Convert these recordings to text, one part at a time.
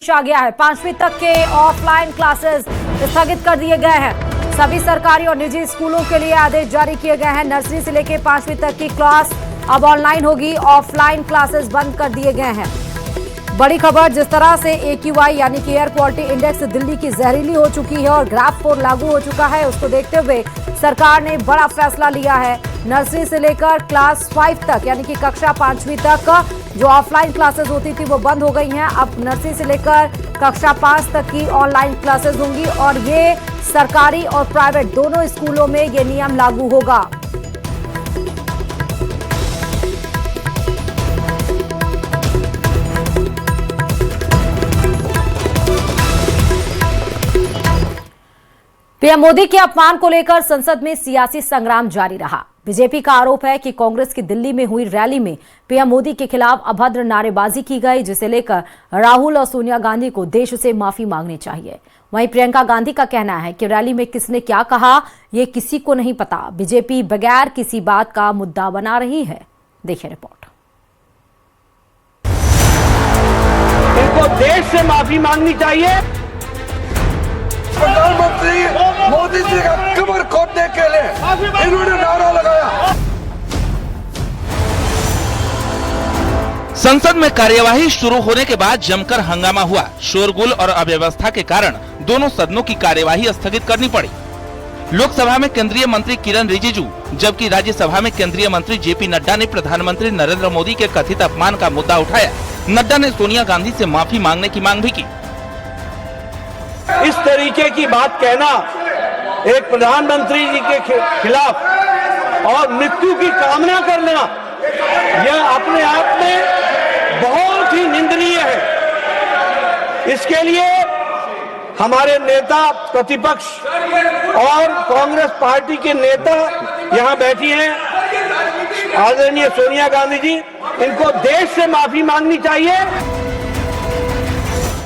आ गया है। 5वीं तक के ऑफलाइन क्लासेस स्थगित कर दिए गए हैं। सभी सरकारी और निजी स्कूलों के लिए आदेश जारी किए गए हैं। नर्सरी से लेकर 5वीं तक की क्लास अब ऑनलाइन होगी। ऑफलाइन क्लासेस बंद कर दिए गए हैं। बड़ी खबर, जिस तरह से AQI यानी कि एयर क्वालिटी इंडेक्स दिल्ली की जहरीली हो चुकी है और ग्राफ 4 लागू हो चुका है, उसको देखते हुए सरकार ने बड़ा फैसला लिया है। नर्सरी से लेकर क्लास 5 तक यानी कि कक्षा 5वीं तक जो ऑफलाइन क्लासेस होती थी वो बंद हो गई हैं। अब नर्सरी से लेकर कक्षा 5 तक की ऑनलाइन क्लासेस होंगी और ये सरकारी और प्राइवेट दोनों स्कूलों में ये नियम लागू होगा। पीएम मोदी के अपमान को लेकर संसद में सियासी संग्राम जारी रहा। बीजेपी का आरोप है कि कांग्रेस की दिल्ली में हुई रैली में पीएम मोदी के खिलाफ अभद्र नारेबाजी की गई, जिसे लेकर राहुल और सोनिया गांधी को देश से माफी मांगनी चाहिए। वहीं प्रियंका गांधी का कहना है कि रैली में किसने क्या कहा ये किसी को नहीं पता। बीजेपी बगैर किसी बात का मुद्दा बना रही है। देखिए रिपोर्ट। इनको देश से माफी मांगनी चाहिए। प्रधानमंत्री मोदी जी का कमर खोदने के लिए इन्होंने नारा लगाया। संसद में कार्यवाही शुरू होने के बाद जमकर हंगामा हुआ। शोरगुल और अव्यवस्था के कारण दोनों सदनों की कार्यवाही स्थगित करनी पड़ी। लोकसभा में केंद्रीय मंत्री किरण रिजिजू जबकि राज्यसभा में केंद्रीय मंत्री JP नड्डा ने प्रधानमंत्री नरेंद्र मोदी के कथित अपमान का मुद्दा उठाया। नड्डा ने सोनिया गांधी से माफी मांगने की मांग भी की। इस तरीके की बात कहना एक प्रधानमंत्री जी के खिलाफ और मृत्यु की कामना करना, यह अपने आप में बहुत ही निंदनीय है। इसके लिए हमारे नेता प्रतिपक्ष और कांग्रेस पार्टी के नेता यहां बैठी हैं, आदरणीय सोनिया गांधी जी, इनको देश से माफी मांगनी चाहिए।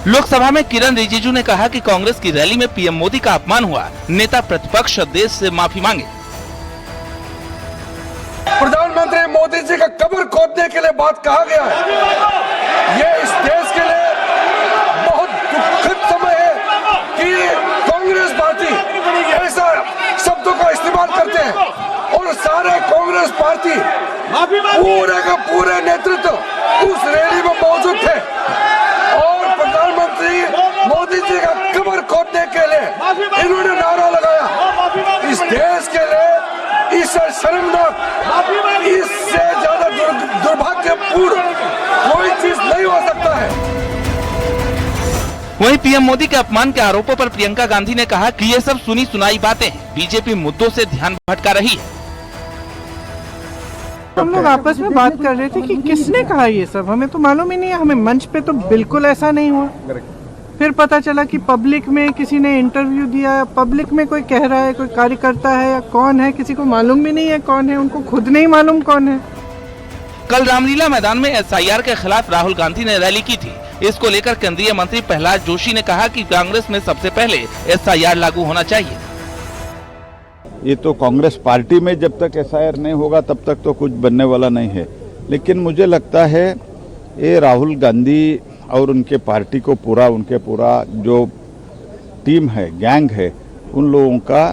लोकसभा में किरण रिजिजू ने कहा कि कांग्रेस की रैली में पीएम मोदी का अपमान हुआ। नेता प्रतिपक्ष देश से माफी मांगे। प्रधानमंत्री मोदी जी का कमर खोदने के लिए बात कहा गया है। ये इस देश के लिए बहुत दुखद समय है कि कांग्रेस पार्टी ऐसा शब्दों का इस्तेमाल करते हैं और सारे कांग्रेस पार्टी पूरे का पूरे नेतृत्व उस रैली में मौजूद थे और प्रधानमंत्री मोदी जी का कमर खोदने के लिए इन्होंने नारा लगाया। इस देश के लिए इससे शर्मनाक, इससे ज्यादा दुर्भाग्यपूर्ण कोई चीज नहीं हो सकता है। वहीं पीएम मोदी के अपमान के आरोपों पर प्रियंका गांधी ने कहा कि ये सब सुनी सुनाई बातें हैं। बीजेपी मुद्दों से ध्यान भटका रही है। हम लोग आपस में बात कर रहे थे कि किसने कहा ये सब, हमें तो मालूम ही नहीं है। हमें मंच पे तो बिल्कुल ऐसा नहीं हुआ। फिर पता चला कि पब्लिक में किसी ने इंटरव्यू दिया, पब्लिक में कोई कह रहा है, कोई कार्यकर्ता है या कौन है, किसी को मालूम भी नहीं है कौन है, उनको खुद नहीं मालूम कौन है। कल रामलीला मैदान में SIR के खिलाफ राहुल गांधी ने रैली की थी। इसको लेकर केंद्रीय मंत्री प्रहलाद जोशी ने कहा कि कांग्रेस में सबसे पहले SIR लागू होना चाहिए। ये तो कांग्रेस पार्टी में जब तक SIR नहीं होगा तब तक तो कुछ बनने वाला नहीं है। लेकिन मुझे लगता है ये राहुल गांधी और उनके पार्टी को उनके पूरा जो टीम है, गैंग है, उन लोगों का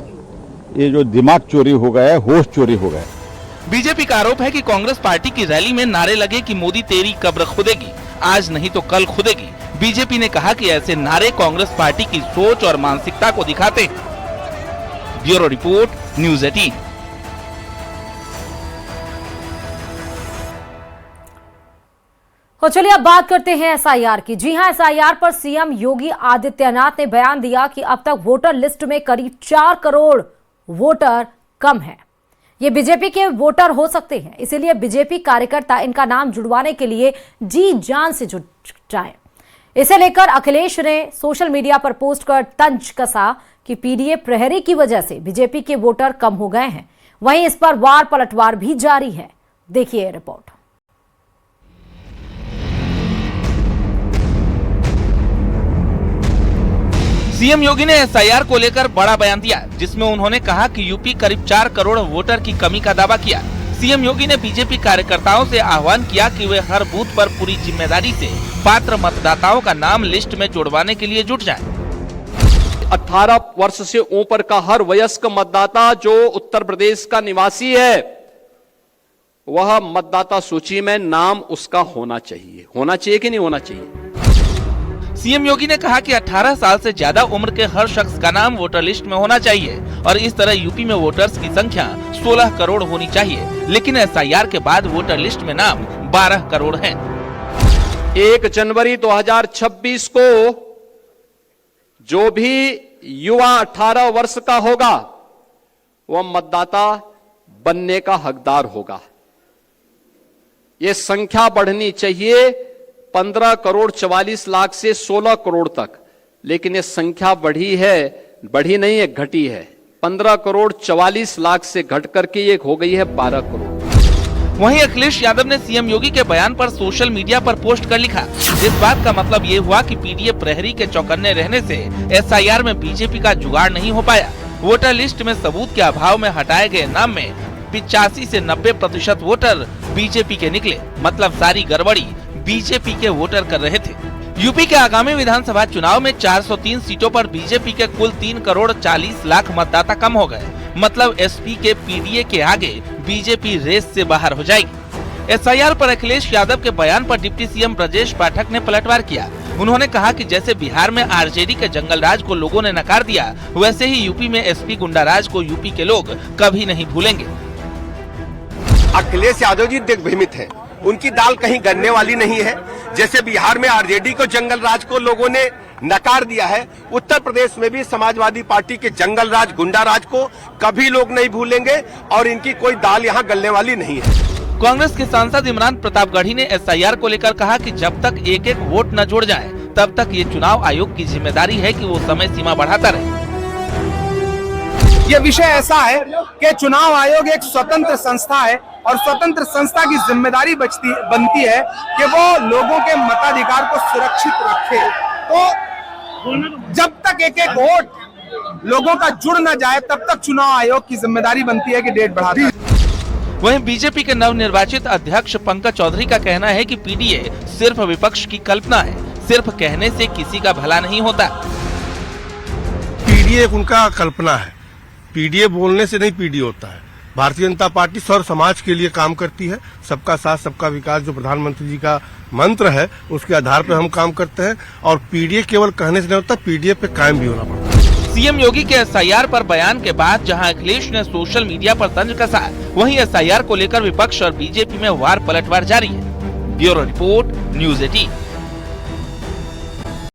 ये जो दिमाग चोरी हो गया है, होश चोरी हो गया है। बीजेपी का आरोप है कि कांग्रेस पार्टी की रैली में नारे लगे कि मोदी तेरी कब्र खुदेगी, आज नहीं तो कल खुदेगी। बीजेपी ने कहा कि ऐसे नारे कांग्रेस पार्टी की सोच और मानसिकता को दिखाते हैं। Bureau report, news 18। तो चलिए अब बात करते हैं SIR की। जी हां, SIR पर सीएम योगी आदित्यनाथ ने बयान दिया कि अब तक वोटर लिस्ट में करीब 4 करोड़ वोटर कम हैं। ये बीजेपी के वोटर हो सकते हैं, इसीलिए बीजेपी कार्यकर्ता इनका नाम जुड़वाने के लिए जी जान से जुट जाएं। इसे लेकर अखिलेश ने सोशल मीडिया पर पोस्ट कर तंज कसा कि पीडीए प्रहरी की वजह से बीजेपी के वोटर कम हो गए हैं। वहीं इस पर वार पलटवार भी जारी है। देखिए रिपोर्ट। सीएम योगी ने SIR को लेकर बड़ा बयान दिया, जिसमें उन्होंने कहा कि यूपी करीब 4 करोड़ वोटर की कमी का दावा किया। सीएम योगी ने बीजेपी कार्यकर्ताओं से आह्वान किया कि वे हर बूथ पर पूरी जिम्मेदारी से पात्र मतदाताओं का नाम लिस्ट में जुड़वाने के लिए जुट जाएं। 18 वर्ष से ऊपर का हर वयस्क मतदाता जो उत्तर प्रदेश का निवासी है, वह मतदाता सूची में नाम उसका होना चाहिए कि नहीं होना चाहिए। सीएम योगी ने कहा कि 18 साल से ज्यादा उम्र के हर शख्स का नाम वोटर लिस्ट में होना चाहिए और इस तरह यूपी में वोटर्स की संख्या 16 करोड़ होनी चाहिए, लेकिन एसआईआर के बाद वोटर लिस्ट में नाम 12 करोड़ हैं। 1 जनवरी 2026 को जो भी युवा 18 वर्ष का होगा वह मतदाता बनने का हकदार होगा। ये संख्या बढ़नी चाहिए 15 करोड़ 44 लाख से 16 करोड़ तक, लेकिन ये संख्या बढ़ी नहीं है, घटी है। 15 करोड़ 44 लाख से घट करके ये हो गई है 12 करोड़। वहीं अखिलेश यादव ने सीएम योगी के बयान पर सोशल मीडिया पर पोस्ट कर लिखा, इस बात का मतलब ये हुआ कि पीडीए प्रहरी के चौकन्ने रहने से एसआईआर में बीजेपी का जुगाड़ नहीं हो पाया। वोटर लिस्ट में सबूत के अभाव में हटाए गए नाम में 85 से 90% वोटर बीजेपी के निकले, मतलब सारी गड़बड़ी बीजेपी के वोटर कर रहे थे। यूपी के आगामी विधानसभा चुनाव में 403 सीटों पर बीजेपी के कुल 3 करोड़ 40 लाख मतदाता कम हो गए, मतलब एसपी के पीडीए के आगे बीजेपी रेस से बाहर हो जाएगी। एसआईआर पर अखिलेश यादव के बयान पर डिप्टी सीएम ब्रजेश पाठक ने पलटवार किया। उन्होंने कहा कि जैसे बिहार में आरजेडी के जंगल राज को लोगों ने नकार दिया, वैसे ही यूपी में एसपी गुंडा राज को यूपी के लोग कभी नहीं भूलेंगे। अखिलेश यादव जी दिग्भ्रमित हैं, उनकी दाल कहीं गलने वाली नहीं है। जैसे बिहार में आरजेडी को जंगल राज को लोगों ने नकार दिया है, उत्तर प्रदेश में भी समाजवादी पार्टी के जंगल राज गुंडा राज को कभी लोग नहीं भूलेंगे और इनकी कोई दाल यहाँ गलने वाली नहीं है। कांग्रेस के सांसद इमरान प्रतापगढ़ी ने एसआईआर को लेकर कहा कि जब तक एक एक वोट न जोड़ जाए, तब तक ये चुनाव आयोग की जिम्मेदारी है कि वो समय सीमा बढ़ाता रहे। ये विषय ऐसा है कि चुनाव आयोग एक स्वतंत्र संस्था है और स्वतंत्र संस्था की जिम्मेदारी बनती है कि वो लोगों के मताधिकार को सुरक्षित रखे। तो जब तक एक एक वोट लोगों का जुड़ न जाए, तब तक चुनाव आयोग की जिम्मेदारी बनती है कि डेट बढ़ाता है। वहीं बीजेपी के नवनिर्वाचित अध्यक्ष पंकज चौधरी का कहना है कि पीडीए सिर्फ विपक्ष की कल्पना है, सिर्फ कहने से किसी का भला नहीं होता। पीडीए उनका कल्पना है, पीडीए बोलने से नहीं पीडीए होता है। भारतीय जनता पार्टी सर्व समाज के लिए काम करती है। सबका साथ सबका विकास जो प्रधानमंत्री जी का मंत्र है, उसके आधार पर हम काम करते हैं और पीडीए केवल कहने से नहीं होता, पीडीए पे कायम भी होना पड़ता है। सीएम योगी के एसआईआर पर बयान के बाद जहां अखिलेश ने सोशल मीडिया पर तंज कसा, वहीं एसआईआर को लेकर विपक्ष और बीजेपी में वार पलटवार जारी है। Bureau report, news 18।